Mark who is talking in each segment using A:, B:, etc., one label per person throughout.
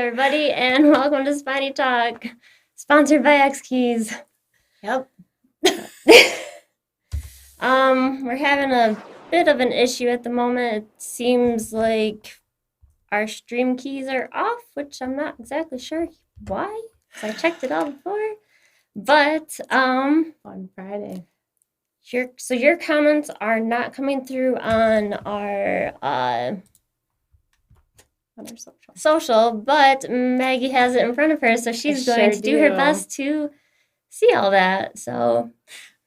A: everybody, and welcome to Spiny Talk, sponsored by X Keys.
B: Yep.
A: We're having a bit of an issue at the moment. It seems like our stream keys are off, which I'm not exactly sure why, because I checked it out before. But
B: On Friday.
A: your comments are not coming through on our social, but Maggie has it in front of her, so she's going to do her best to see all that. So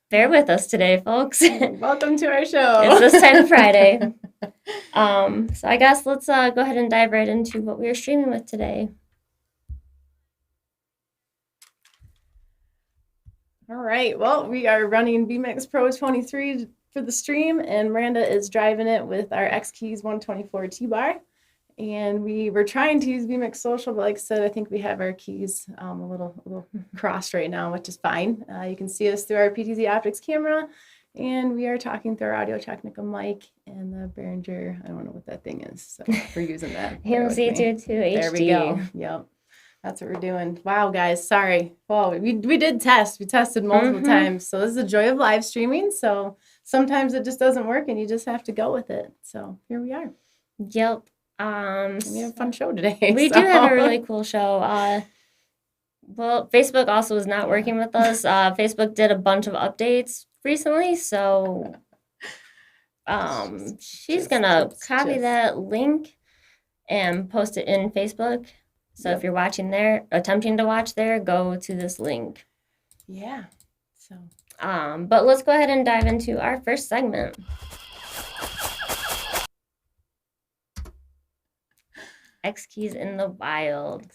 A: bear with us today, folks.
B: Welcome to our show.
A: It's this time of Friday. So I guess let's go ahead and dive right into what we are streaming with today.
B: All right. Well, we are running VMix Pro 23 for the stream, and Miranda is driving it with our X Keys 124 T-Bar. And we were trying to use VMix Social, but like I said, I think we have our keys a little crossed right now, which is fine. You can see us through our PTZ Optics camera, and we are talking through our Audio Technica mic and the Behringer. I don't know what that thing is, so we're using that.
A: HMC22 HD.
B: There we go. Yep. That's what we're doing. Wow, guys, sorry. Well, we did test. We tested multiple times. So this is the joy of live streaming. So sometimes it just doesn't work, and you just have to go with it. So here we are.
A: Yep.
B: We have a fun show today.
A: We do have a really cool show. Well, Facebook also is not working with us. Facebook did a bunch of updates recently, so she's gonna copy that link and post it in Facebook. So if you're watching there, attempting to watch there, go to this link.
B: Yeah. So.
A: But let's go ahead and dive into our first segment. X Keys in the Wild.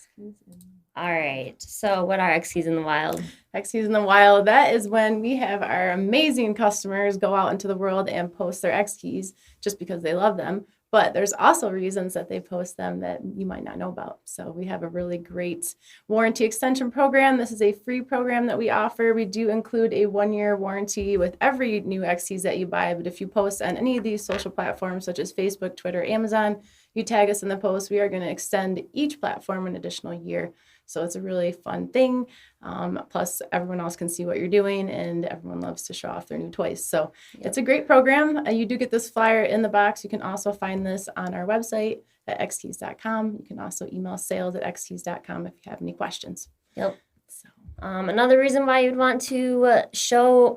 A: All right. So what are X Keys in the Wild?
B: X Keys in the Wild, that is when we have our amazing customers go out into the world and post their X Keys just because they love them. But there's also reasons that they post them that you might not know about. So we have a really great warranty extension program. This is a free program that we offer. We do include a 1-year warranty with every new X Keys that you buy. But if you post on any of these social platforms, such as Facebook, Twitter, Amazon, you tag us in the post, we are going to extend each platform an additional year. So it's a really fun thing. Plus, everyone else can see what you're doing, and everyone loves to show off their new toys. So It's a great program. You do get this flyer in the box. You can also find this on our website at xkeys.com. You can also email sales@xkeys.com if you have any questions.
A: Yep. So another reason why you'd want to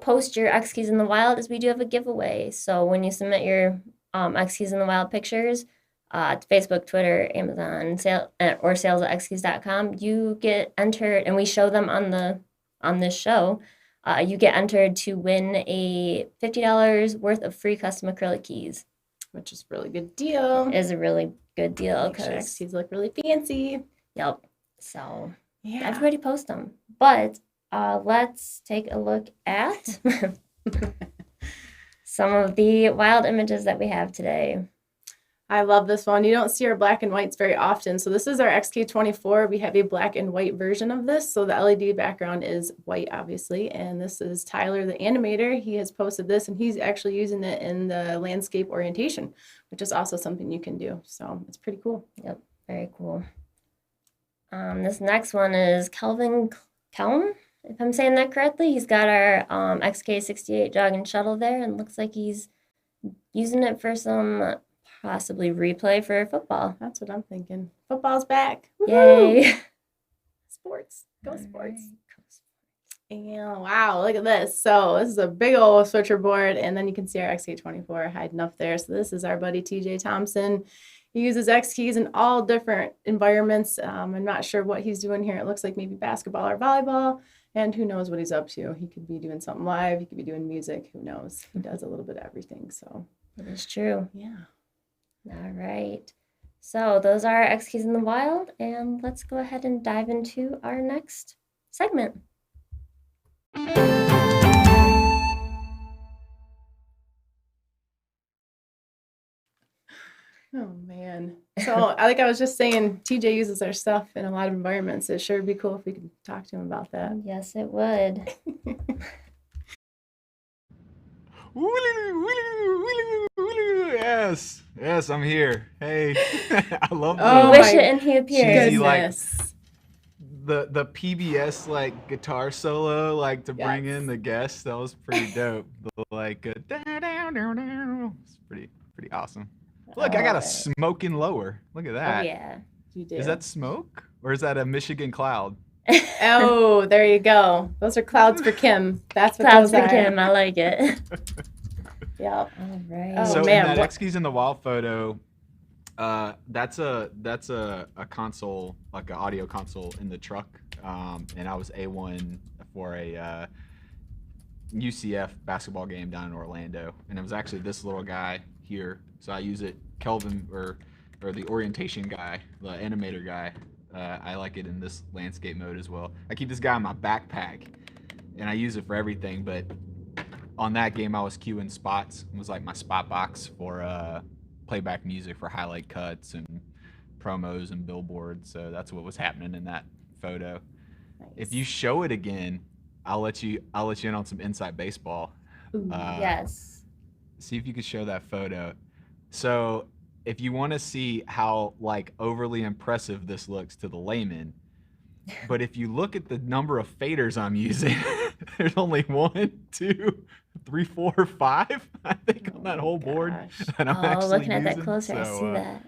A: post your X Keys in the Wild is we do have a giveaway. So when you submit your X Keys in the Wild pictures, to Facebook, Twitter, Amazon, or sales@xkeys.com, you get entered, and we show them on this show. You get entered to win a $50 worth of free custom acrylic keys,
B: which is a really good deal.
A: It is a really good deal
B: because X Keys look really fancy.
A: Yep. So everybody post them. But let's take a look at some of the wild images that we have today.
B: I love this one. You don't see our black and whites very often. So this is our XK24. We have a black and white version of this. So the LED background is white, obviously. And this is Tyler, the animator. He has posted this, and he's actually using it in the landscape orientation, which is also something you can do. So it's pretty cool.
A: Yep, very cool. This next one is Kelvin Kelm, if I'm saying that correctly. He's got our XK68 jog and shuttle there, and looks like he's using it for some possibly replay for football.
B: That's what I'm thinking. Football's back.
A: Yay.
B: Sports. Go sports. And wow, look at this. So this is a big old switcher board, and then you can see our XK24 hiding up there. So this is our buddy TJ Thompson. He uses X Keys in all different environments. I'm not sure what he's doing here. It looks like maybe basketball or volleyball, and who knows what he's up to. He could be doing something live. He could be doing music. Who knows? He does a little bit of everything. So
A: it is true.
B: Yeah.
A: All right. So those are X Keys in the Wild, and let's go ahead and dive into our next segment.
B: Oh, man. So like I was just saying, TJ uses our stuff in a lot of environments. It sure would be cool if we could talk to him about that.
A: Yes, it would.
C: Yes, I'm here. Hey, I love
A: You
B: Oh
A: wish
B: my
A: it and he appears.
C: cheesy, like,
B: goodness.
C: the PBS like guitar solo, like to bring
B: Yes.
C: in the guests. That was pretty dope. The, like it's pretty awesome. Look, I got a
A: Alright.
C: smoking lower. Look at
A: Oh
C: that.
A: yeah.
B: You do.
C: Is that smoke or is that a Michigan cloud?
B: Oh, there you go. Those are clouds for Kim. That's what
A: Clouds
B: those
A: for
B: are.
A: Kim. I like it.
B: Yep.
A: All right.
B: Oh,
C: So in
B: man,
C: that
B: what-
C: X-Keys in the Wild photo, that's a console, like an audio console in the truck, and I was A1 for a UCF basketball game down in Orlando, and it was actually this little guy here. So I use it, Kelvin, or the orientation guy, the animator guy. I like it in this landscape mode as well. I keep this guy in my backpack, and I use it for everything. But on that game, I was queuing spots. It was like my spot box for playback music for highlight cuts and promos and billboards. So that's what was happening in that photo.
B: Nice.
C: If you show it again, I'll let you in on some inside baseball.
B: Ooh,
A: Yes.
C: See if you could show that photo. So if you want to see how like overly impressive this looks to the layman, but if you look at the number of faders I'm using, there's only 1, 2, 3, 4, 5, I think, on that whole board.
B: gosh.
C: And I'm
A: Oh,
C: actually
A: looking at that
C: using.
A: closer, I
C: So,
A: see that.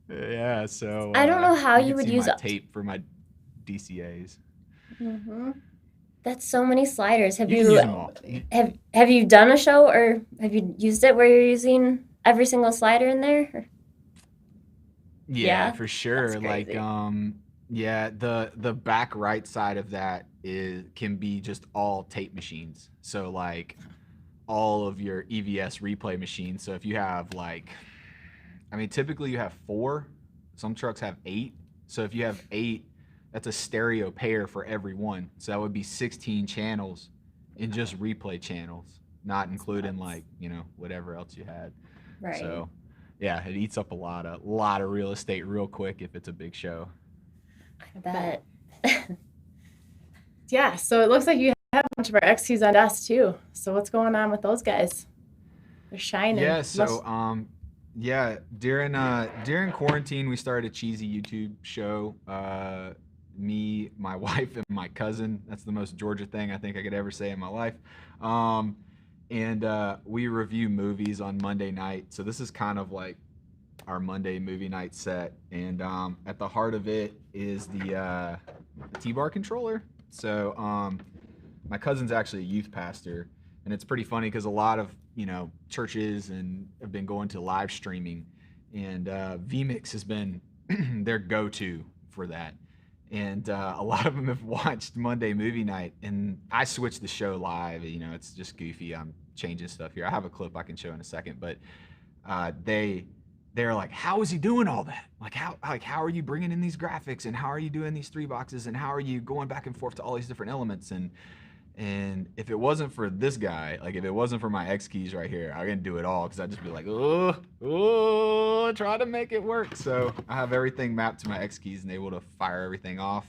C: yeah, so
A: I don't know how you
C: can
A: would
C: see
A: use
C: my
A: a-
C: tape for my DCAs.
B: Mm-hmm.
A: That's so many sliders. Have
C: You can
A: you
C: use them all.
A: have you done a show or have you used it where you're using every single slider in there? Or-
C: Yeah,
A: Yeah,
C: for sure.
A: that's
C: Like,
A: crazy.
C: yeah, the back right side of that can be just all tape machines. So like all of your EVS replay machines. So if you have like, I mean, typically you have 4. Some trucks have 8. So if you have 8, that's a stereo pair for every one. So that would be 16 channels in just replay channels, not including like, whatever else you had.
A: Right.
C: So yeah, it eats up a lot of real estate real quick if it's a big show.
A: I bet.
B: Yeah, so it looks like you have a bunch of our XTs on us too. So what's going on with those guys? They're shining.
C: Yeah, so yeah, during quarantine we started a cheesy YouTube show. Me, my wife, and my cousin. That's the most Georgia thing I think I could ever say in my life. And we review movies on Monday night. So this is kind of like our Monday movie night set. And at the heart of it is the T-bar controller. So my cousin's actually a youth pastor, and it's pretty funny because a lot of churches and have been going to live streaming, and vMix has been their go-to for that. And a lot of them have watched Monday movie night, and I switched the show live. It's just goofy. I'm changing stuff here. I have a clip I can show in a second, but they're like, how is he doing all that? How are you bringing in these graphics, and how are you doing these 3 boxes, and how are you going back and forth to all these different elements? And if it wasn't for this guy, like if it wasn't for my X keys right here, I couldn't do it all because I'd just be like, try to make it work. So I have everything mapped to my X keys and able to fire everything off.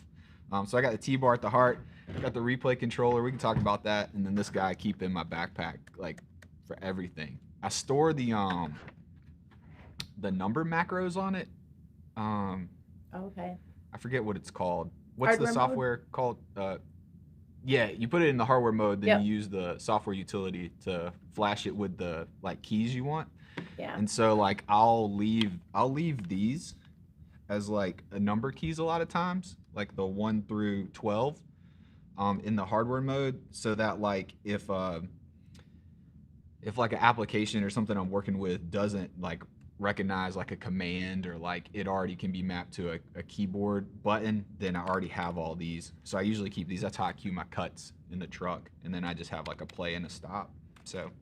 C: So I got the T-bar at the heart, got the replay controller. We can talk about that. And then this guy I keep in my backpack, like for everything. I store the number macros on it.
B: Okay.
C: I forget what it's called. What's
B: Hardware
C: the
B: mode?
C: software called? Yeah, you put it in the hardware mode, then
B: Yep.
C: you use the software utility to flash it with the like keys you want.
B: Yeah.
C: And so like I'll leave these as like a number keys a lot of times, like the 1 through 12 in the hardware mode, so that like if like an application or something I'm working with doesn't like recognize like a command, or like it already can be mapped to a keyboard button, then I already have all these. So I usually keep these. That's how I cue my cuts in the truck, and then I just have like a play and a stop. So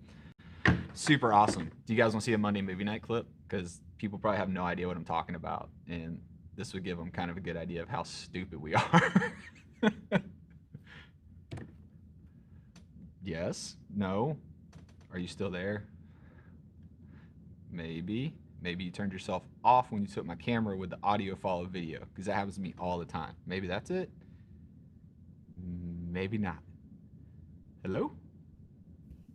C: super awesome. Do you guys want to see a Monday movie night clip? Because people probably have no idea what I'm talking about, and this would give them kind of a good idea of how stupid we are. Yes? No? Are you still there? Maybe you turned yourself off when you took my camera with the audio follow video, because that happens to me all the time. Maybe that's it. Maybe not. Hello?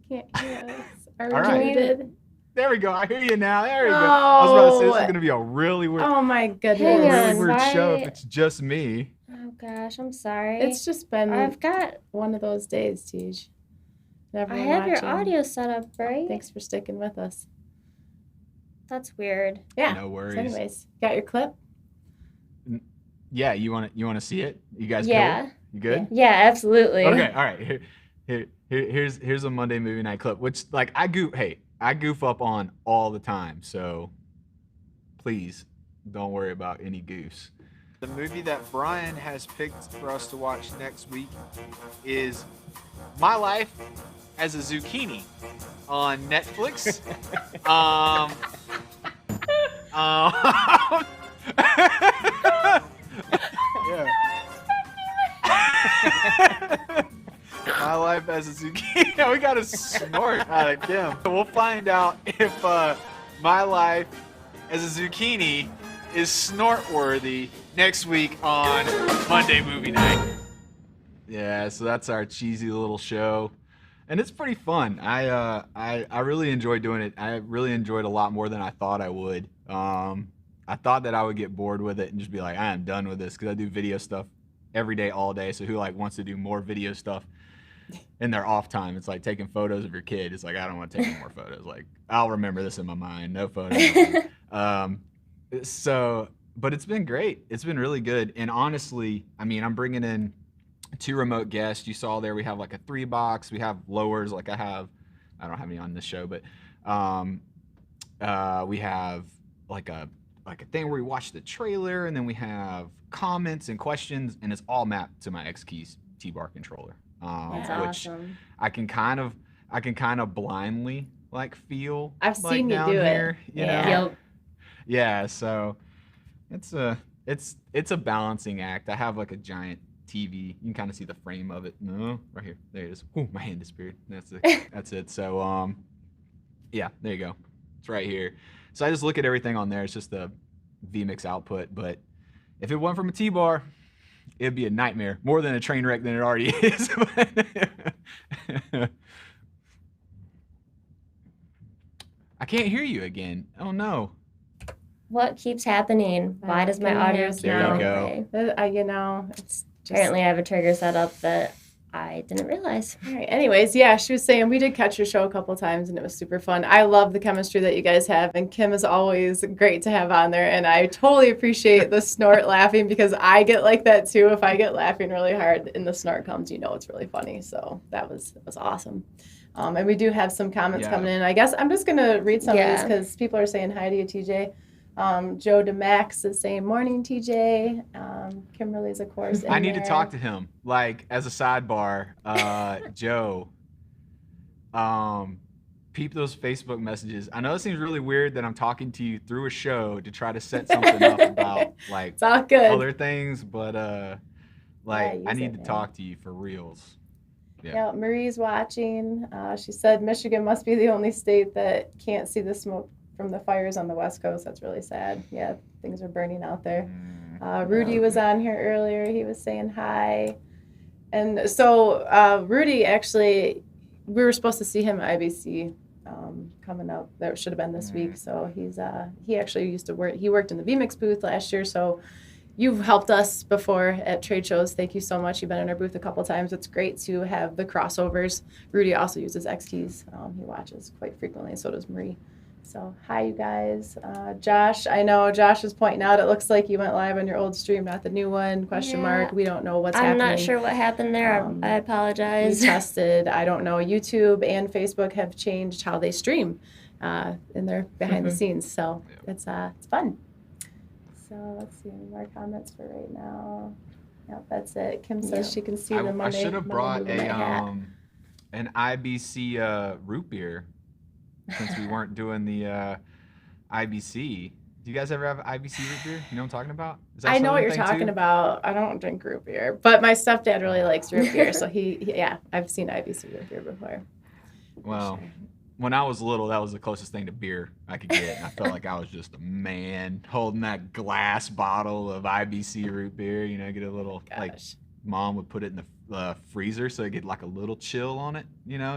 B: Can't hear us. Are
C: All
B: we
C: right.
B: muted?
C: There we go. I hear you now. There we go. I was about to say this is
B: Oh.
C: gonna be a really weird,
B: Oh my
A: Hang
B: goodness.
A: on,
C: weird show if
A: why-
C: it's just me.
A: Oh gosh, I'm sorry.
B: It's just been
A: I've got.
B: one of those days, Tej.
A: I
B: Everyone
A: have your
B: watching,
A: audio set up, right?
B: Thanks for sticking with us.
A: That's weird.
B: Yeah.
C: No worries.
B: So anyways, got your clip?
C: Yeah, you wanna see it? You guys
A: Yeah.
C: cool? You good?
A: Yeah, absolutely.
C: Okay, all right. Here's a Monday movie night clip, which like I goof up on all the time, so please don't worry about any goofs. The movie that Brian has picked for us to watch next week is My Life as a Zucchini on Netflix. Yeah. My Life as a Zucchini. We gotta snort out of Kim. We'll find out if My Life as a Zucchini is snort worthy next week on Monday Movie Night. Yeah, so that's our cheesy little show, and it's pretty fun. I really enjoy doing it. I really enjoyed a lot more than I thought I would. I thought that I would get bored with it and just be like, I am done with this, because I do video stuff every day, all day. So who like wants to do more video stuff in their off time? It's like taking photos of your kid. It's like, I don't want to take any more photos. Like, I'll remember this in my mind. No photos. But it's been great. It's been really good. And honestly, I mean, I'm bringing in 2 remote guests. You saw there we have like a 3-box. We have lowers like I don't have any on this show, but we have like a thing where we watch the trailer, and then we have comments and questions, and it's all mapped to my X-Keys T-Bar controller.
A: That's
C: which
A: awesome.
C: I can kind of blindly like feel.
B: I've
C: like
B: seen you
C: down
B: do it.
C: here, you know?
A: Yep.
C: Yeah, so it's a balancing act. I have like a giant TV. You can kind of see the frame of it. No, right here. There it is. Ooh, my hand disappeared. That's it. So yeah, there you go. It's right here. So I just look at everything on there. It's just the vMix output. But if it wasn't from a T-Bar, it'd be a nightmare. More than a train wreck than it already is. I can't hear you again. Oh no.
A: What keeps happening? Why does my audio
B: There
C: you
A: now
C: go.
A: play?
B: You know, it's just...
A: Apparently, I have a trigger set up that I didn't realize.
B: All right. Anyways, yeah, she was saying we did catch your show a couple times and it was super fun. I love the chemistry that you guys have, and Kim is always great to have on there. And I totally appreciate the snort laughing, because I get like that too. If I get laughing really hard and the snort comes, you know it's really funny. So that was awesome. And we do have some comments coming in. I guess I'm just gonna read some of these because people are saying hi to you, TJ. Joe DeMax is saying morning, TJ. Kimberly's, of course.
C: I need to talk to him. Like, as a sidebar, Joe, peep those Facebook messages. I know it seems really weird that I'm talking to you through a show to try to set something up about like
B: it's all good.
C: other things, but like I need to
B: username.
C: talk to you for reals.
B: Yeah, Marie's watching. She said Michigan must be the only state that can't see the smoke from the fires on the West Coast. That's really sad. Yeah, things are burning out there. Rudy was on here earlier. He was saying hi. And so Rudy, actually, we were supposed to see him at IBC coming up. That should have been this week. So he actually used to work. He worked in the vMix booth last year. So you've helped us before at trade shows. Thank you so much. You've been in our booth a couple times. It's great to have the crossovers. Rudy also uses X-Keys. He watches quite frequently. So does Marie. So hi, you guys. Josh, I know Josh is pointing out it looks like you went live on your old stream, not the new one, question mark. We don't know what's happening.
A: I'm not sure what happened there. I
B: We
A: apologize.
B: tested. I don't know. YouTube and Facebook have changed how they stream in their behind the scenes. So it's fun. So let's see, any more comments for right now? Yep, that's it. Kim says she can see the Monday.
C: I should have brought
B: Monday
C: an IBC root beer, since we weren't doing the IBC. Do you guys ever have IBC root beer? You know what I'm talking about? Is that
B: I know what you're
C: Southern thing
B: talking
C: too?
B: about. I don't drink root beer, but my stepdad really likes root beer, so yeah, I've seen IBC root beer before.
C: Well, when I was little, that was the closest thing to beer I could get. And I felt like I was just a man holding that glass bottle of IBC root beer. You know, get a little, like, mom would put it in the freezer, so I get like a little chill on it,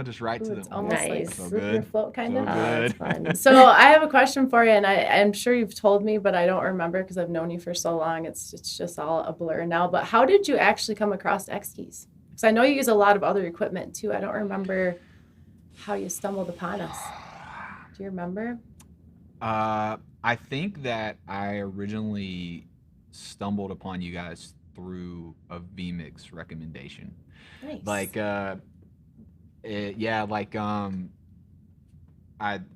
C: just right
B: Ooh,
C: to
B: it's
C: the.
B: almost like
A: Nice.
C: So
B: slip your
C: good.
B: float kind
C: So
B: of.
A: Oh, that's
C: good.
A: fun.
B: So I have a question for you, and I'm sure you've told me, but I don't remember because I've known you for so long. It's just all a blur now. But how did you actually come across X keys? Because I know you use a lot of other equipment too. I don't remember how you stumbled upon us. Do you remember?
C: I think that I originally stumbled upon you guys through a vMix recommendation.
B: Nice.
C: Like, yeah, like I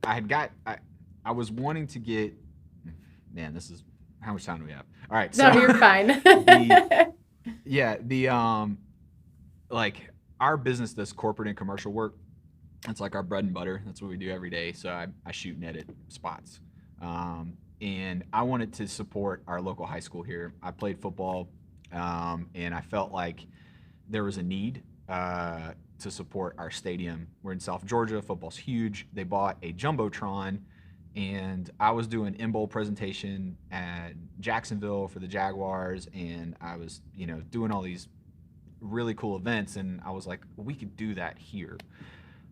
C: had got I was wanting to get. Man, this is how much time do we have? All right, so
B: No, you're fine.
C: the like our business does corporate and commercial work. It's like our bread and butter. That's what we do every day. So I shoot and edit spots. And I wanted to support our local high school here. I played football, and I felt like there was a need to support our stadium. We're in South Georgia. Football's huge. They bought a jumbotron, and I was doing in-bowl presentation at Jacksonville for the Jaguars, and I was, doing all these really cool events, and I was like, we could do that here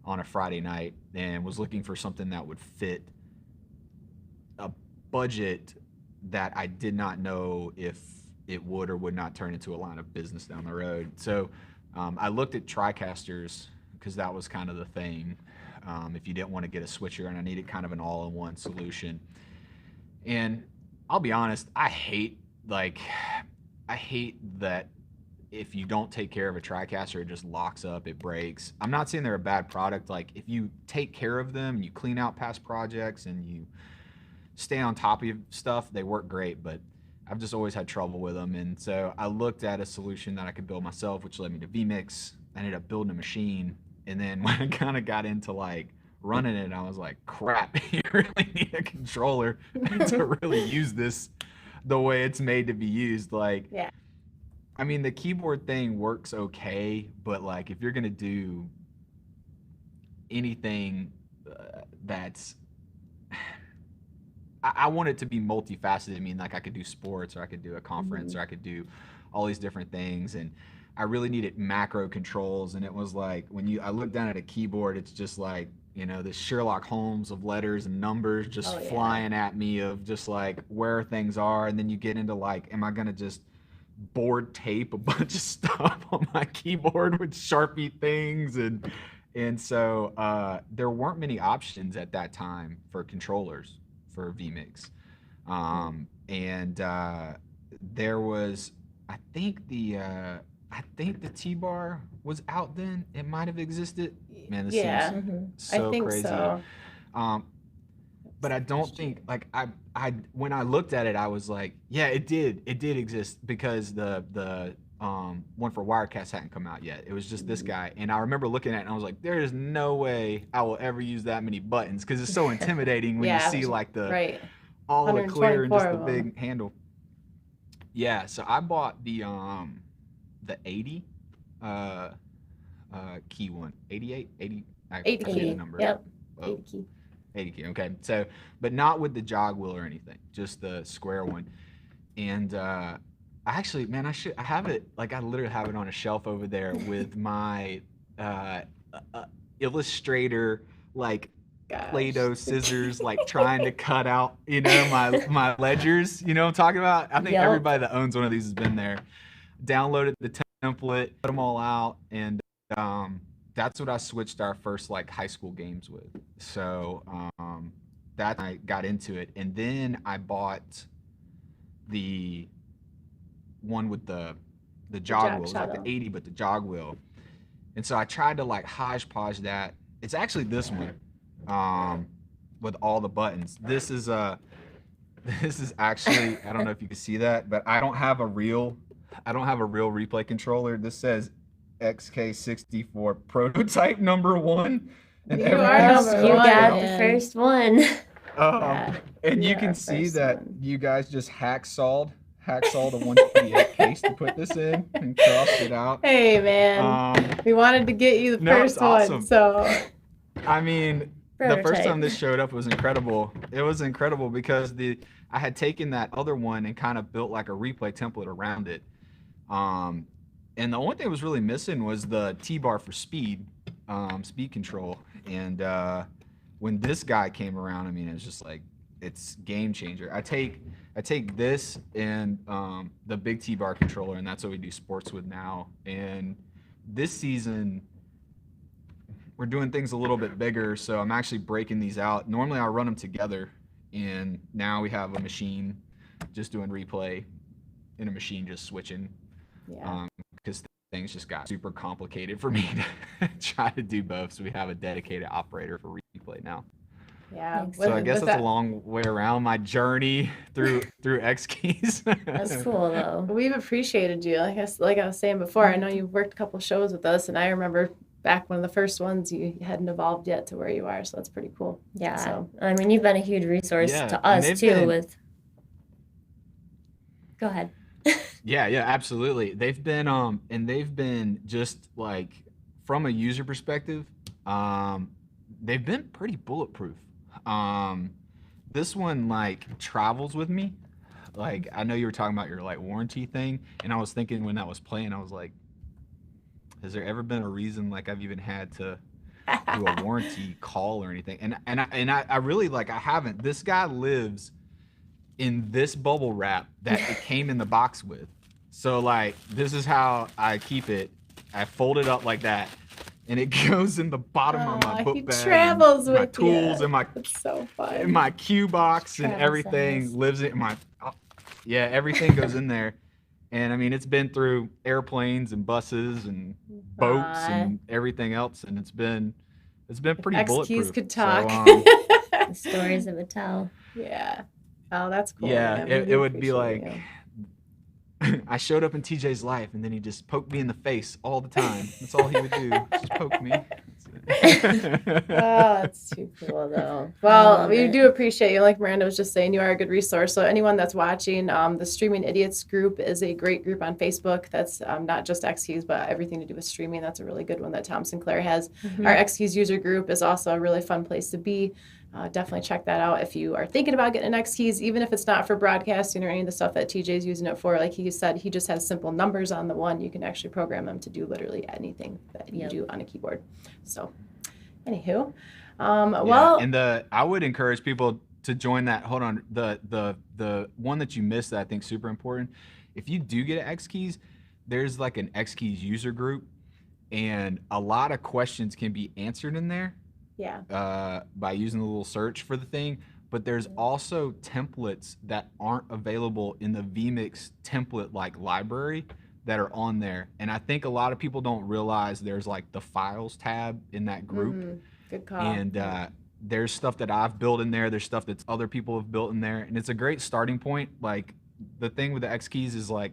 C: on a Friday night, and was looking for something that would fit a budget that I did not know if it would or would not turn into a line of business down the road. So I looked at TriCasters because that was kind of the thing. If you didn't want to get a switcher, and I needed kind of an all-in-one solution. And I'll be honest, I hate that if you don't take care of a TriCaster, it just locks up, it breaks. I'm not saying they're a bad product. Like, if you take care of them, you clean out past projects, and you stay on top of stuff, they work great, but I've just always had trouble with them. And so I looked at a solution that I could build myself, which led me to vMix. I ended up building a machine, and then when I kind of got into like running it, I was like, crap, you really need a controller to really use this the way it's made to be used. Like,
B: Yeah.
C: I mean, the keyboard thing works okay, but like if you're gonna do anything that's, I want it to be multifaceted. I mean, like I could do sports, or I could do a conference, or I could do all these different things, and I really needed macro controls. And it was like I look down at a keyboard, it's just like, this Sherlock Holmes of letters and numbers just flying at me of just like where things are. And then you get into like, am I gonna just board tape a bunch of stuff on my keyboard with Sharpie things? And so there weren't many options at that time for controllers for vMix. And there was, I think the T-Bar was out then. It might have existed. Man, this seems so
B: I think
C: crazy.
B: so.
C: But I don't think, like, I when I looked at it, I was like, yeah, it did exist, because the one for Wirecast hadn't come out yet. It was just this guy, and I remember looking at it and I was like, there is no way I will ever use that many buttons, because it's so intimidating when you see like the all the clear and just the big handle. Yeah, so I bought the 80 key one, 88, 80, I forget the number.
B: Yep.
C: Oh.
B: 80 key.
C: 80 key, okay. So, but not with the jog wheel or anything, just the square one. And I have it, like I literally have it on a shelf over there with my Illustrator, like Play-Doh scissors, like trying to cut out, my ledgers, what I'm talking about? I think everybody that owns one of these has been there. Downloaded the template, put them all out, and that's what I switched our first like high school games with. So that I got into it, and then I bought the one with the jog wheel. It was like the 80, but the jog wheel. And so I tried to like hodgepodge that. It's actually this one, with all the buttons. This is actually, I don't know if you can see that, but I don't have a real replay controller. This says XK64 prototype number 1. And
B: You got
A: the first one.
C: And you can see that you guys just hacksawed a 128 case to put this in and crossed it out.
B: Hey man, we wanted to get you the first one, so.
C: I mean, the first time this showed up was incredible. It was incredible because I had taken that other one and kind of built like a replay template around it. And the only thing that was really missing was the T-bar for speed control. And when this guy came around, I mean, it's just like, it's game changer. I take this and the big T-bar controller, and that's what we do sports with now. And this season, we're doing things a little bit bigger, so I'm actually breaking these out. Normally I run them together, and now we have a machine just doing replay and a machine just switching.
B: Yeah.
C: Because things just got super complicated for me to try to do both, so we have a dedicated operator for replay now.
B: Yeah.
C: So I guess that's a long way around my journey through X keys.
A: That's cool though.
B: We've appreciated you. Like I was saying before, I know you've worked a couple shows with us, and I remember back one of the first ones you hadn't evolved yet to where you are, so that's pretty cool.
A: Yeah.
B: So,
A: I mean, you've been a huge resource to
C: and
A: us too Go ahead.
C: Yeah, absolutely. They've been just like, from a user perspective, they've been pretty bulletproof. This one like travels with me. Like, I know you were talking about your like warranty thing, and I was thinking when that was playing, I was like, has there ever been a reason like I've even had to do a warranty call or anything? And I really, like, I haven't. This guy lives in this bubble wrap that it came in the box with. So like, this is how I keep it. I fold it up like that, and it goes in the bottom of my book bag.
B: He travels with
C: my tools
B: you.
C: and my
B: It's so fun.
C: in my cue box and
A: Travel
C: everything
A: size.
C: lives in my. Yeah, everything goes in there. And I mean, it's been through airplanes and buses and boats and everything else, and it's been pretty
B: X
C: bulletproof.
B: keys could talk.
C: So,
A: The stories it would tell.
B: Yeah. Oh, that's cool.
C: yeah,
B: man.
C: it
B: We
C: would be
B: appreciate
C: like,
B: you.
C: I showed up in TJ's life, and then he just poked me in the face all the time. That's all he would do, just poke me.
B: Oh, that's too cool, though. Well, we do appreciate you. Like Miranda was just saying, you are a good resource. So anyone that's watching, the Streaming Idiots group is a great group on Facebook. That's not just X-Keys, but everything to do with streaming. That's a really good one that Tom Sinclair has. Our X-Keys user group is also a really fun place to be. Definitely check that out if you are thinking about getting an X-Keys, even if it's not for broadcasting or any of the stuff that TJ's using it for. Like he said, he just has simple numbers on the one. You can actually program them to do literally anything that you do on a keyboard. So, anywho, well,
C: and I would encourage people to join that. Hold on, the one that you missed that I think is super important. If you do get an X-Keys, there's like an X-Keys user group, and a lot of questions can be answered in there.
B: Yeah.
C: By using the little search for the thing, but there's also templates that aren't available in the vMix template like library that are on there. And I think a lot of people don't realize there's like the files tab in that group.
B: Good call.
C: And there's stuff that I've built in there. There's stuff that other people have built in there. And it's a great starting point. Like, the thing with the X-Keys is like,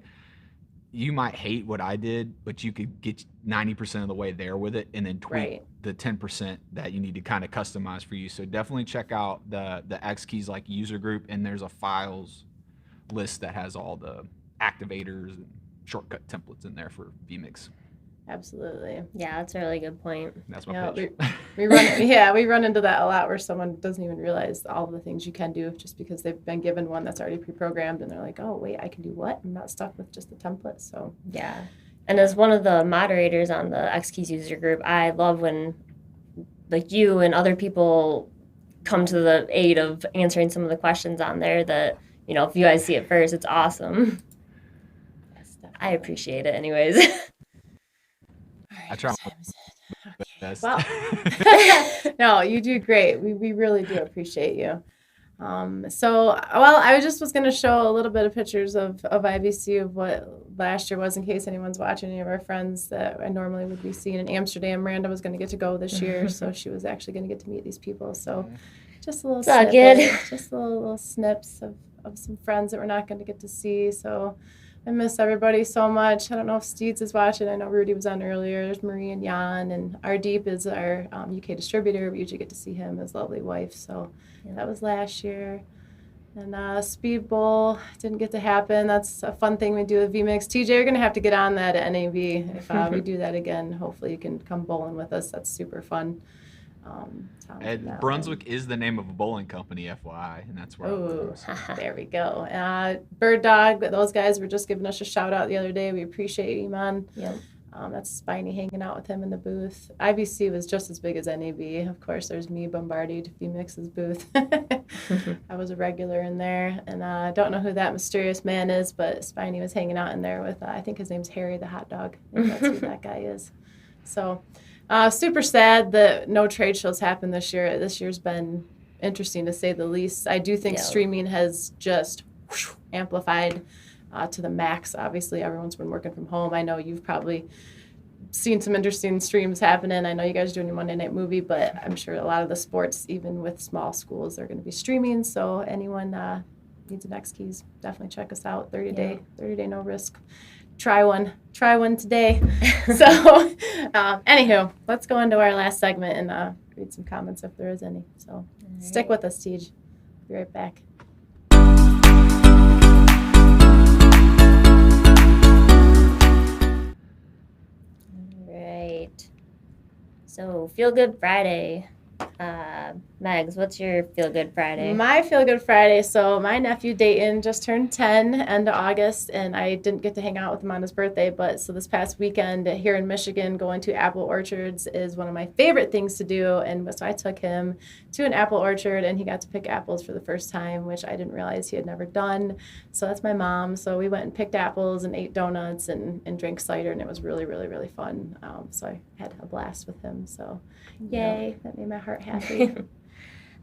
C: you might hate what I did, but you could get 90% of the way there with it, and then tweak the 10% that you need to kind of customize for you. So definitely check out the X-Keys like user group, and there's a files list that has all the activators and shortcut templates in there for vMix.
B: Absolutely.
A: Yeah, that's a really good point.
C: That's my pitch.
B: We run into that a lot where someone doesn't even realize all the things you can do just because they've been given one that's already pre-programmed, and they're like, oh wait, I can do what? I'm not stuck with just the template. So
A: yeah. And as one of the moderators on the X-Keys user group, I love when like you and other people come to the aid of answering some of the questions on there that, you know, if you guys see it first, it's awesome.
B: yes,
A: I appreciate it anyways.
C: I try my best.
B: Well, no, you do great. We really do appreciate you. I just was going to show a little bit of pictures of IVC of what last year was, in case anyone's watching, any of our friends that I normally would be seeing in Amsterdam. Miranda was going to get to go this year, so she was actually going to get to meet these people. So just a little just little snips of some friends that we're not going to get to see. So I miss everybody so much. I don't know if Steeds is watching. I know Rudy was on earlier. There's Marie and Jan, and Ardeep is our UK distributor. We usually get to see him, his lovely wife. So that was last year. And Speed Bowl didn't get to happen. That's a fun thing we do with vMix. TJ, you're going to have to get on that at NAB if we do that again. Hopefully you can come bowling with us. That's super fun. Tom's in
C: And
B: that
C: Brunswick is the name of a bowling company, FYI, and that's where I
B: Ooh,
C: live.
B: there we go. Bird Dog, those guys were just giving us a shout out the other day. We appreciate you, man.
A: Yep.
B: That's Spiny hanging out with him in the booth. IBC was just as big as NAB. Of course, there's me, Bombardier, V-Mix's booth. I was a regular in there, and I don't know who that mysterious man is, but Spiny was hanging out in there with, I think his name's Harry the Hot Dog. I think that's who that guy is. So, super sad that no trade shows happened this year. This year's been interesting to say the least. I do think streaming has just amplified to the max. Obviously, everyone's been working from home. I know you've probably seen some interesting streams happening. I know you guys are doing your Monday Night Movie, but I'm sure a lot of the sports, even with small schools, they're going to be streaming. So anyone needs an X Keys, definitely check us out. 30 day no risk. Try one today. So anywho, let's go into our last segment and read some comments if there is any. So stick with us, TJ. Be right back.
A: So, Feel Good Friday. Megs, what's your Feel Good Friday?
B: My Feel Good Friday. So my nephew Dayton just turned 10 end of August, and I didn't get to hang out with him on his birthday. But so this past weekend here in Michigan, going to apple orchards is one of my favorite things to do. And so I took him to an apple orchard, and he got to pick apples for the first time, which I didn't realize he had never done. So that's my mom. So we went and picked apples and ate donuts and drank cider, and it was really, really, really fun. So I had a blast with him. So yay, that made my heart happy.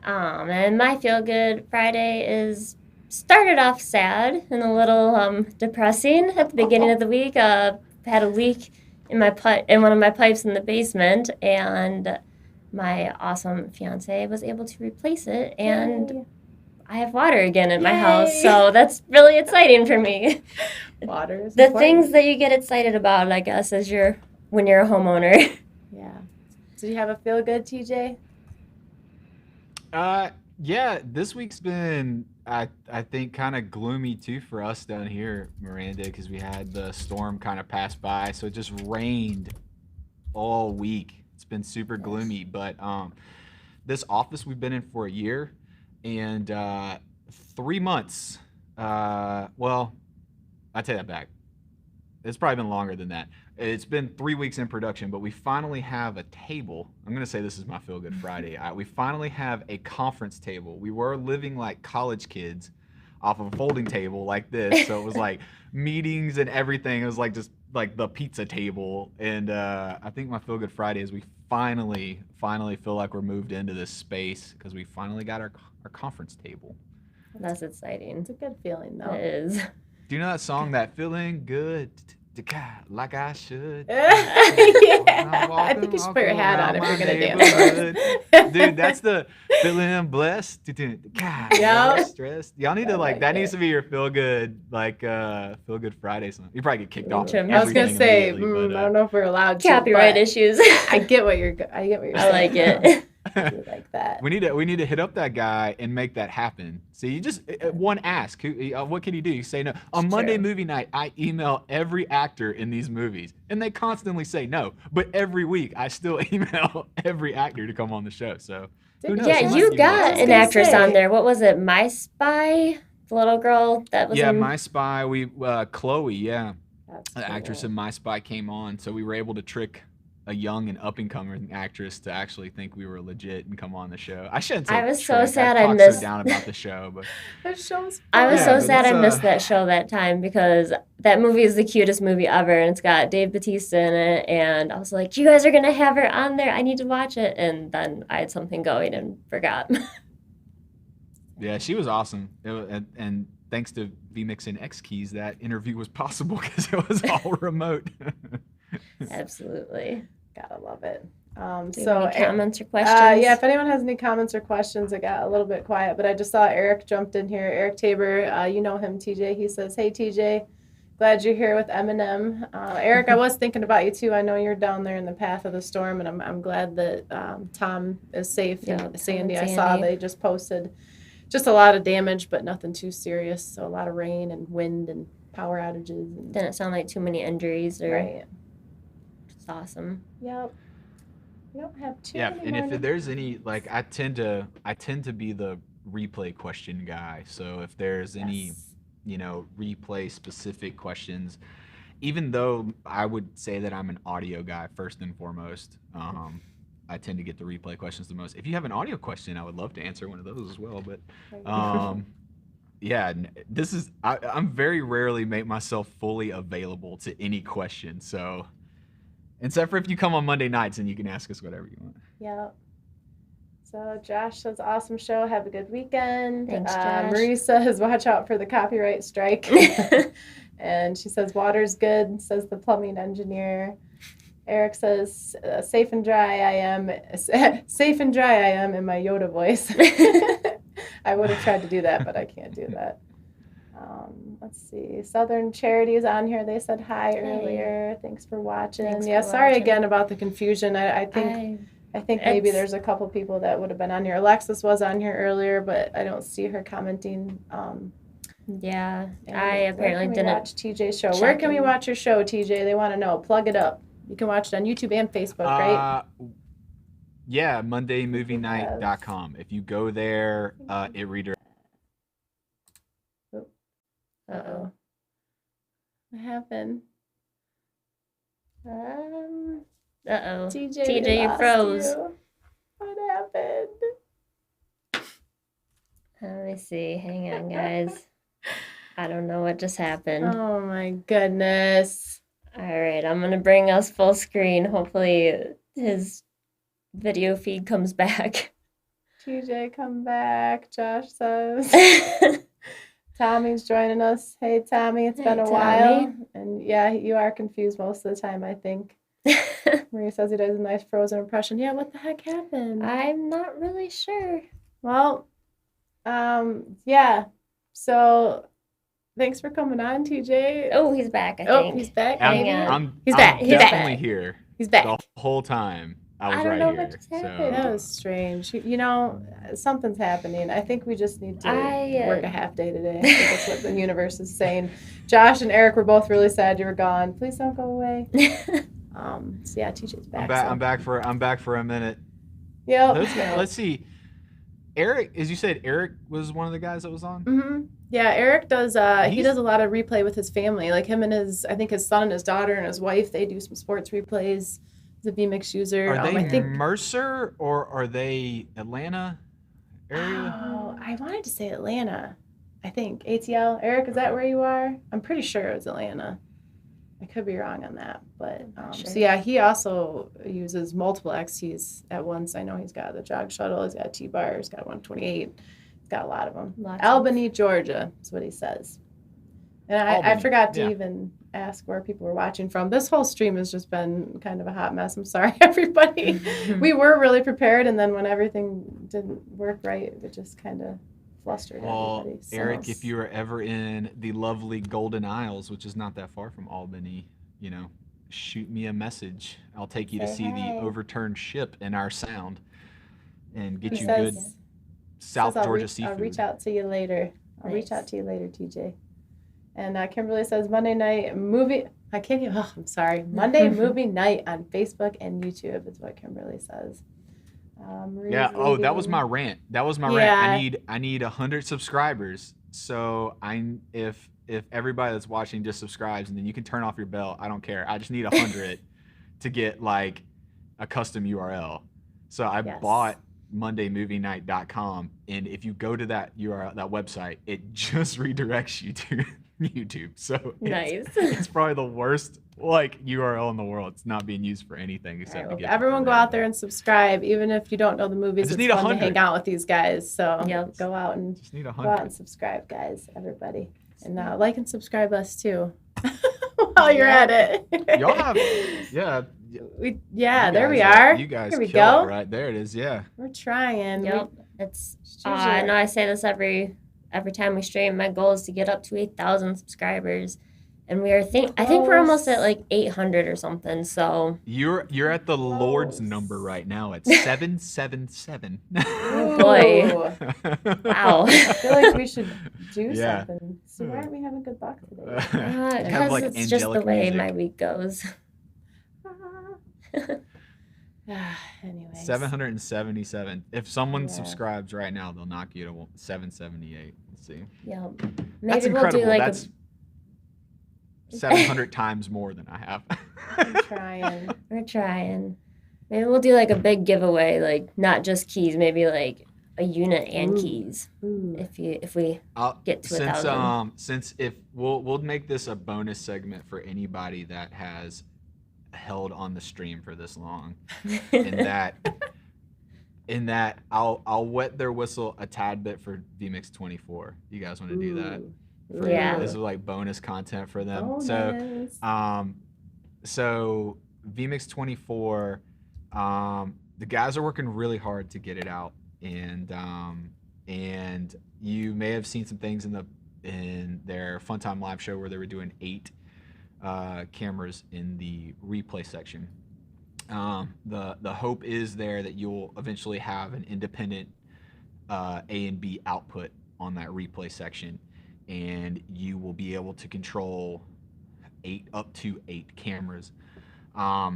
A: And my Feel Good Friday is started off sad and a little depressing at the beginning of the week. Had a leak in one of my pipes in the basement, and my awesome fiance was able to replace it, and
B: Yay.
A: I have water again at my
B: Yay.
A: house, so that's really exciting for me.
B: Water is
A: the
B: important.
A: things that you get excited about, I guess, when you're a homeowner.
B: Yeah. Did you have a feel good, TJ?
C: Yeah, this week's been, I think, kind of gloomy too for us down here, Miranda, because we had the storm kind of pass by, so it just rained all week. It's been super gloomy, but this office we've been in for a year, and 3 months. Well, I take that back. It's probably been longer than that. It's been 3 weeks in production, but we finally have a table. I'm going to say this is my Feel Good Friday. We finally have a conference table. We were living like college kids off of a folding table like this. So it was like meetings and everything. It was like just like the pizza table. And I think my Feel Good Friday is we finally feel like we're moved into this space because we finally got our conference table.
A: That's exciting.
B: It's a good feeling, though.
A: It is.
C: Do you know that song, that feeling good like I should?
B: Yeah. I think you should put your hat on if you're going to dance.
C: Dude, that's the feeling blessed.
B: Yep.
C: Stressed. Y'all need to that needs to be your feel good Friday song. You probably get kicked off.
A: I
B: I was going to say,
C: but,
B: I don't know if we're allowed to.
A: Copyright
B: but
A: issues.
B: I get what you're saying.
A: I like it.
B: I do like that.
C: We need to hit up that guy and make that happen. So you just one ask, what can you do? You say no. On Monday movie night, I email every actor in these movies, and they constantly say no. But every week, I still email every actor to come on the show. So who knows?
A: Yeah, you got an actress on there. What was it? My Spy, the little girl that was.
C: Yeah, My Spy. Chloe. Yeah,
B: That's
C: the actress
B: cool.
C: in My Spy came on, so we were able to trick a young and up-and-coming actress to actually think we were legit and come on the show. I shouldn't say
A: I was so
C: trick.
A: sad
C: I
A: I
C: talked
A: missed-
C: so down about the show, but
B: That show's
A: I was
C: Yeah,
A: so
C: but
A: sad I
C: it's,
A: missed that show that time because that movie is the cutest movie ever, and it's got Dave Bautista in it, and I was like, you guys are going to have her on there. I need to watch it. And then I had something going and forgot.
C: yeah, she was awesome. And thanks to vMix and X Keys, that interview was possible because it was all remote.
A: Absolutely.
B: Gotta love it.
A: Do you have any comments or questions?
B: Yeah, if anyone has any comments or questions, it got a little bit quiet, but I just saw Eric jumped in here. Eric Tabor, you know him, TJ. He says, "Hey, TJ, glad you're here with Eminem." Eric, I was thinking about you too. I know you're down there in the path of the storm, and I'm glad that Tom is safe.
A: Yeah,
B: And Sandy,
A: Tom
B: I
A: and
B: saw
A: Sandy.
B: they just posted just a lot of damage, but nothing too serious. So a lot of rain and wind and power outages. And,
A: Didn't sound like too many injuries or
B: right.
A: it's awesome.
B: Yep. We don't have too
C: Yeah,
B: many
C: and
B: more
C: if there's any, like, I tend to be the replay question guy. So if there's any,
B: Yes.
C: replay specific questions, even though I would say that I'm an audio guy first and foremost, I tend to get the replay questions the most. If you have an audio question, I would love to answer one of those as well. But yeah, I'm very rarely make myself fully available to any question. So except for if you come on Monday nights and you can ask us whatever you want.
B: Yep. So Josh says, awesome show. Have a good weekend.
A: Thanks, Josh.
B: Marie says, watch out for the copyright strike. And she says, water's good, says the plumbing engineer. Eric says, safe and dry I am. Safe and dry I am in my Yoda voice. I would have tried to do that, but I can't do that. Let's see. Southern Charity is on here. They said hi earlier. Thanks for watching.
A: Thanks
B: Yeah,
A: for
B: sorry
A: watching.
B: again about the confusion. I think maybe there's a couple people that would have been on here. Alexis was on here earlier, but I don't see her commenting.
A: Yeah,
B: And
A: I apparently
B: where can we
A: didn't.
B: watch TJ's show. Where can we
A: check in.
B: watch your show, TJ? They want to know. Plug it up. You can watch it on YouTube and Facebook, right?
C: Yeah, MondayMovieNight.com. If you go there, it redirects.
B: Uh-oh. What happened?
A: Uh-oh.
B: TJ,
A: TJ,
B: we
A: you
B: lost
A: froze.
B: you. What happened?
A: Let me see. Hang on, guys. I don't know what just happened.
B: Oh my goodness.
A: All right, I'm gonna bring us full screen. Hopefully his video feed comes back.
B: TJ, come back, Josh says. Tommy's joining us. Hey, Tommy, it's been a while. And yeah, you are confused most of the time, I think. Maria says he does a nice Frozen impression. Yeah, what the heck happened?
A: I'm not really sure.
B: Well, yeah. So thanks for coming on, TJ.
A: Oh, he's back, I
B: Oh,
A: think.
B: he's back.
A: Hang
B: maybe.
A: on.
B: He's back.
C: I'm
B: He's
C: definitely
B: back.
C: here.
B: He's back.
C: The whole time. I was
A: I don't
C: right
A: know
C: here.
A: what just happened.
B: That was strange. You know, something's happening. I think we just need to work a half day today. I think that's what the universe is saying. Josh and Eric were both really sad you were gone. Please don't go away. So yeah, TJ's back.
C: I'm back for a minute.
B: Yeah.
C: Let's see. Eric, as you said, Eric was one of the guys that was on.
B: Mm-hmm. Yeah, Eric does. He does a lot of replay with his family. Like him and I think his son and his daughter and his wife. They do some sports replays. He's a vMix user.
C: Are they
B: I think
C: Mercer or are they Atlanta area?
B: Oh, I wanted to say Atlanta. I think ATL. Eric, is that where you are? I'm pretty sure it was Atlanta. I could be wrong on that, but
A: Sure.
B: So yeah, he also uses multiple XTs at once. I know he's got the jog shuttle, he's got a T-bar, he's got 128, he's got a lot of them. Albany, Georgia, is what he says. And I forgot to even ask where people were watching from. This whole stream has just been kind of a hot mess. I'm sorry, everybody. We were really prepared, and then when everything didn't work right, it just kind of flustered everybody. So.
C: Eric, if you were ever in the lovely Golden Isles, which is not that far from Albany, shoot me a message. I'll take you to see the overturned ship in our sound and get good South Georgia seafood.
B: I'll reach out to you later. I'll reach out to you later, TJ. And Kimberly says Monday night movie. I'm sorry. Monday movie night on Facebook and YouTube is what Kimberly says.
C: Yeah. Oh, that was my rant. Rant. I need 100 subscribers. So if everybody that's watching just subscribes, and then you can turn off your bell. I don't care. I just need 100 to get like a custom URL. So I bought MondayMovieNight.com, and if you go to that URL, that website, it just redirects you to YouTube. So it's probably the worst URL in the world. It's not being used for anything except to get
B: everyone go out there and subscribe, even if you don't know the movies. It's fun to hang out with these guys. So go out and subscribe, guys, everybody, and like and subscribe us too while you're at it.
C: Y'all have
B: there we are.
C: You guys,
B: here we
C: go. Right there it is. Yeah,
B: we're trying.
A: Yep, I know I say this every time we stream. My goal is to get up to 8,000 subscribers, and I think we're almost at like 800 or something. So
C: you're at the Lord's number right now at 777.
A: Oh boy! Wow.
B: I feel like we should do something. So why aren't we having good luck today?
A: Because it's just the way my week goes.
B: Anyways.
C: 777. If someone
B: Yeah.
C: subscribes right now, they'll knock you to 778. Let's see.
A: Yep.
C: That's
A: Maybe we'll
C: incredible.
A: do like
C: That's 700 times more than I have.
B: I'm trying.
A: we're trying. Maybe we'll do like a big giveaway, like not just keys, maybe like a unit and
B: Ooh.
A: keys.
B: Ooh.
A: If we get to 1,000.
C: Since if we'll make this a bonus segment for anybody that has held on the stream for this long, in that I'll wet their whistle a tad bit for VMix 24. You guys want to do that?
A: Yeah.
C: This is like bonus content for them.
B: Bonus.
C: So VMix 24, the guys are working really hard to get it out, and you may have seen some things in their Funtime live show where they were doing 8 cameras in the replay section. The hope is there that you'll eventually have an independent A and B output on that replay section, and you will be able to control up to 8 cameras. I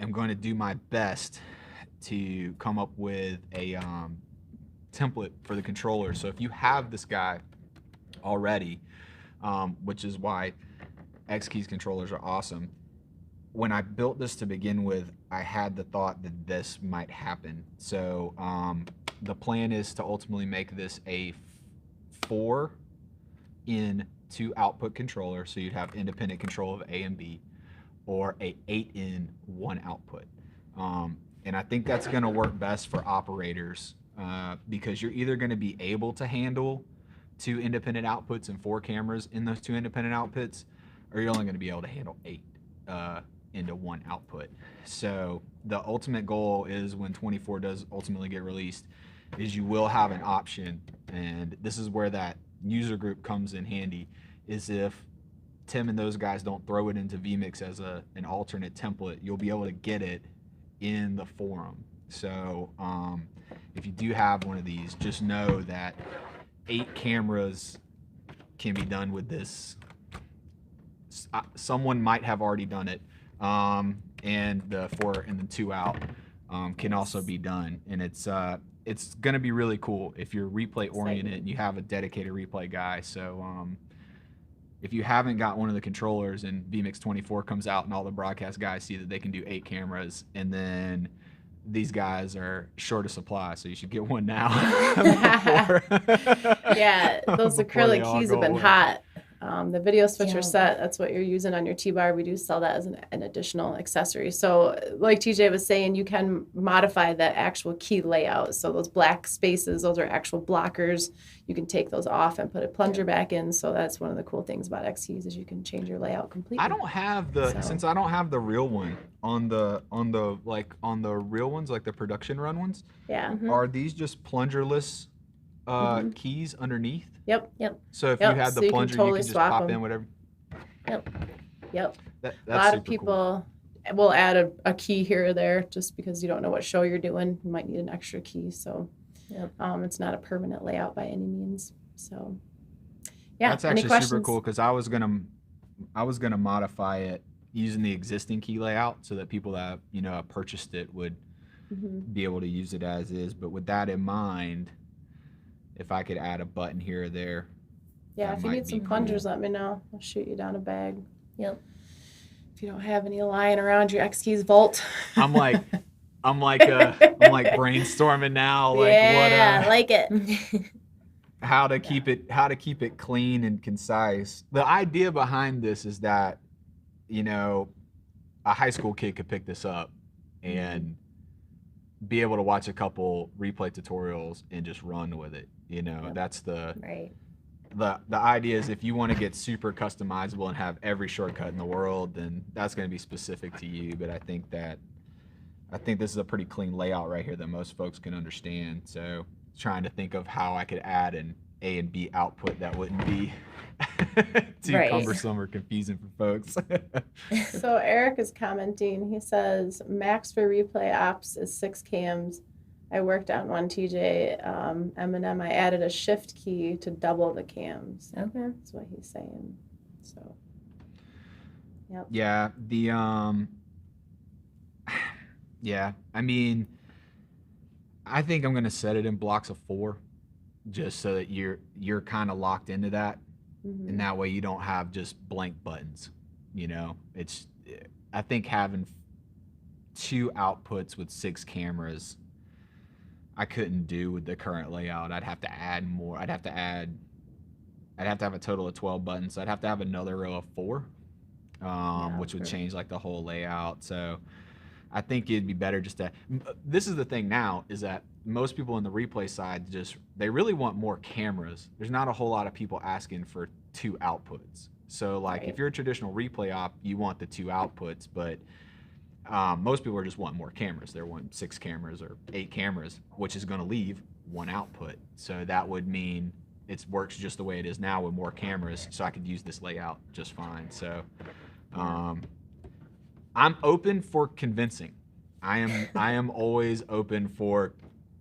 C: am going to do my best to come up with a template for the controller. So if you have this guy already, which is why X-Keys controllers are awesome. When I built this to begin with, I had the thought that this might happen. So the plan is to ultimately make this a 4-in 2-output controller, so you'd have independent control of A and B, or a 8-in 1 output. And I think that's going to work best for operators because you're either going to be able to handle 2 independent outputs and 4 cameras in those 2 independent outputs, or you're only going to be able to handle 8 into 1 output. So the ultimate goal is, when 24 does ultimately get released, is you will have an option, and this is where that user group comes in handy, is if Tim and those guys don't throw it into vMix as an alternate template, you'll be able to get it in the forum. So if you do have one of these, just know that 8 cameras can be done with this. Someone might have already done it, and the 4 and the 2 out can also be done, and it's going to be really cool if you're replay oriented and you have a dedicated replay guy. So if you haven't got one of the controllers and vMix 24 comes out and all the broadcast guys see that they can do 8 cameras, and then these guys are short of supply, so you should get one now.
B: Yeah, those acrylic keys have been hot. The video switcher set, that's what you're using on your T-bar. We do sell that as an additional accessory. So like TJ was saying, you can modify that actual key layout. So those black spaces, those are actual blockers. You can take those off and put a plunger back in. So that's one of the cool things about X-Keys, is you can change your layout completely.
C: I don't have since I don't have the real one on the real ones, like the production run ones.
B: Yeah.
C: Are these just plungerless keys underneath?
B: Yep.
C: So if you had the
B: so
C: plunger, you
B: totally
C: can just
B: swap
C: pop
B: them.
C: in whatever.
B: Yep.
C: That's
B: A lot of
C: super
B: people will add a key here or there just because you don't know what show you're doing. You might need an extra key. So it's not a permanent layout by any means. So yeah.
C: That's actually super cool, because I was gonna modify it using the existing key layout so that people that purchased it would be able to use it as is. But with that in mind, if I could add a button here or there.
B: Yeah, if you need some plungers, let me know. I'll shoot you down a bag.
A: Yep.
B: If you don't have any lying around your X-Keys vault.
C: I'm like brainstorming now. Like
B: I like it.
C: How to keep it clean and concise. The idea behind this is that, a high school kid could pick this up and be able to watch a couple replay tutorials and just run with it. That's the idea, is if you want to get super customizable and have every shortcut in the world, then that's going to be specific to you. But I think this is a pretty clean layout right here that most folks can understand. So trying to think of how I could add an A and B output that wouldn't be too cumbersome or confusing for folks.
B: So Eric is commenting. He says max for replay ops is 6 cams. I worked on one, TJ. M&M, I added a shift key to double the cams.
A: Okay.
B: That's what he's saying. So, yep.
C: Yeah, Yeah, I mean, I think I'm gonna set it in blocks of 4, just so that you're kind of locked into that, and that way you don't have just blank buttons. You know, I think having 2 outputs with 6 cameras, I couldn't do with the current layout. I'd have to add more. I'd have to have a total of 12 buttons. So I'd have to have another row of 4, which would change like the whole layout. So I think it'd be better just to. This is the thing now, is that most people in the replay side they really want more cameras. There's not a whole lot of people asking for 2 outputs. So like if you're a traditional replay op, you want the 2 outputs, but most people are just wanting more cameras. They're wanting 6 cameras or 8 cameras, which is going to leave 1 output. So that would mean it works just the way it is now with more cameras. So I could use this layout just fine. So I'm open for convincing. I am always open for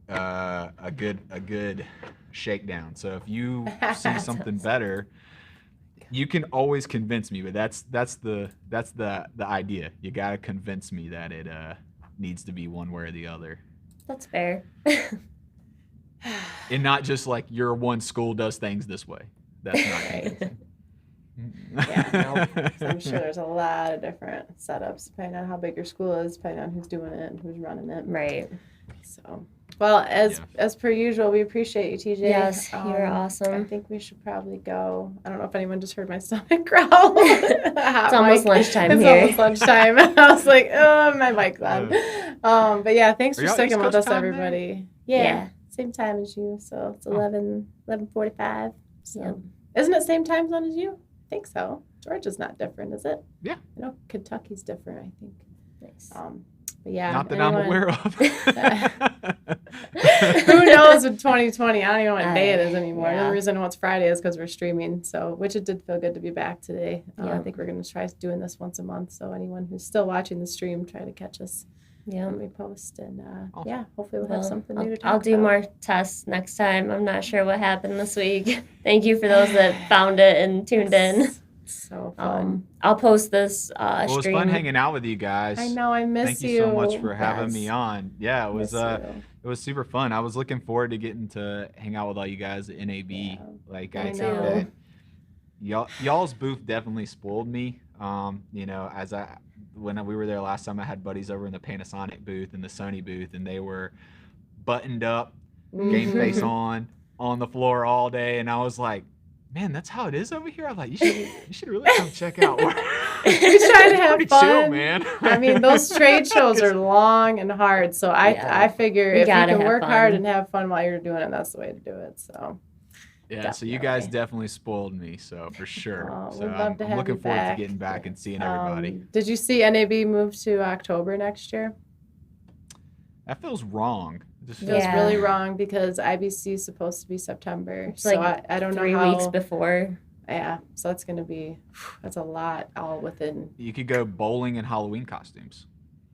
C: a good shakedown. So if you see something better, you can always convince me. But that's the idea. You gotta convince me that it needs to be one way or the other.
A: That's fair.
C: And not just like your one school does things this way. That's not
A: Right.
B: Yeah, no. So I'm sure there's a lot of different setups depending on how big your school is, depending on who's doing it and who's running it.
A: Right.
B: So, well, as per usual, we appreciate you, TJ.
A: Yes, you're
B: I
A: awesome.
B: think we should probably go. I don't know if anyone just heard my stomach growl.
A: It's almost lunchtime
B: It's
A: here.
B: almost lunchtime. I was like, oh, my mic's on. But yeah, thanks for
C: y'all
B: sticking
C: East
B: with
C: Coast
B: us,
C: time there?
B: everybody.
A: Yeah.
B: Same time as you. So it's
C: Oh.
B: 11:45. So
A: Yep.
B: isn't it same time zone as you? I think so. Georgia's not different, is it?
C: Yeah.
B: I know Kentucky's different, I think.
A: Nice.
B: But yeah.
C: Not that I'm aware of.
B: Who knows with 2020? I don't even know what day it is anymore. The
A: Yeah.
B: only reason it's Friday is because we're streaming. So, which it did feel good to be back today. I
A: Yeah.
B: think we're going to try doing this once a month. So anyone who's still watching the stream, try to catch us
A: Yeah.
B: when we post. And
C: Awesome.
B: yeah, hopefully we'll have
A: Well,
B: something new to talk
A: I'll do
B: about.
A: more tests next time. I'm not sure what happened this week. Thank you for those that found it and tuned in.
B: So fun.
A: I'll post this
C: Well, it was
A: stream.
C: fun hanging out with you guys.
B: I know, I miss
C: Thank
B: you.
C: you so much for having
A: Yes.
C: me on. Yeah, it was
B: Miss you.
C: it was super fun. I was looking forward to getting to hang out with all you guys at NAB.
B: Yeah,
C: Like
B: I
C: I think
B: know.
C: that y'all's booth definitely spoiled me. You know, when we were there last time, I had buddies over in the Panasonic booth and the Sony booth, and they were buttoned up, game
B: Mhm.
C: face on the floor all day, and I was like, man, that's how it is over here. I'm like, you should really come check out.
B: We try to have
C: Pretty
B: fun.
C: chill, man.
B: I mean, those trade shows are long and hard. So
A: Yeah.
B: I figure
A: You
B: if you
A: gotta
B: can
A: have
B: work
A: fun.
B: hard and have fun while you're doing it, that's the way to do it. So
C: Yeah, so you guys
B: Definitely.
C: definitely spoiled me, so for sure.
B: Oh,
C: So
B: we'd love to
C: I'm
B: have
C: looking
B: you
C: forward
B: back.
C: to getting back and seeing everybody.
B: Did you see NAB move to October next year?
C: That feels wrong. It just
B: It
C: feels
B: feels
A: Yeah.
B: really wrong because IBC is supposed to be September.
A: It's
B: So
A: like
B: I don't know
A: 3
B: how.
A: weeks before.
B: Yeah, so that's going to be, that's a lot all within,
C: You could go bowling in Halloween costumes.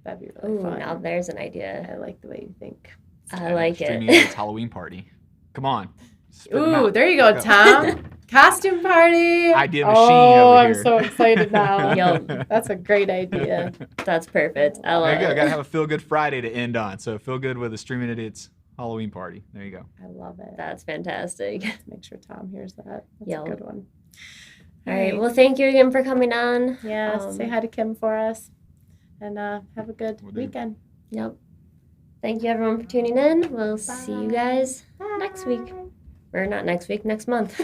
B: that'd be really
A: Ooh,
B: fun.
A: now there's an idea.
B: I like the way you think.
A: I like
C: Streaming
A: it.
C: Ed's Halloween party. Come on. Spit 'em
B: Ooh,
C: out.
B: there you go,
C: Let's
B: Tom. Costume party.
C: Idea machine
B: Oh,
C: over
B: I'm
C: here.
B: so excited now.
A: Yup.
B: That's a great idea.
A: That's perfect. I
C: There
A: love
C: you go.
A: it.
C: Gotta have a feel good Friday to end on. So feel good with a Streaming Idiots Halloween party. There you go.
B: I love it.
A: That's fantastic.
B: Let's make sure Tom hears that. That's
A: Yep.
B: a good one.
A: All right. Well, thank you again for coming on.
B: Yeah, say hi to Kim for us. And have a good
C: Will do.
B: weekend.
A: Yep. Thank you, everyone, for tuning in. We'll see you guys next week.
B: Bye.
A: Or not next week, next month.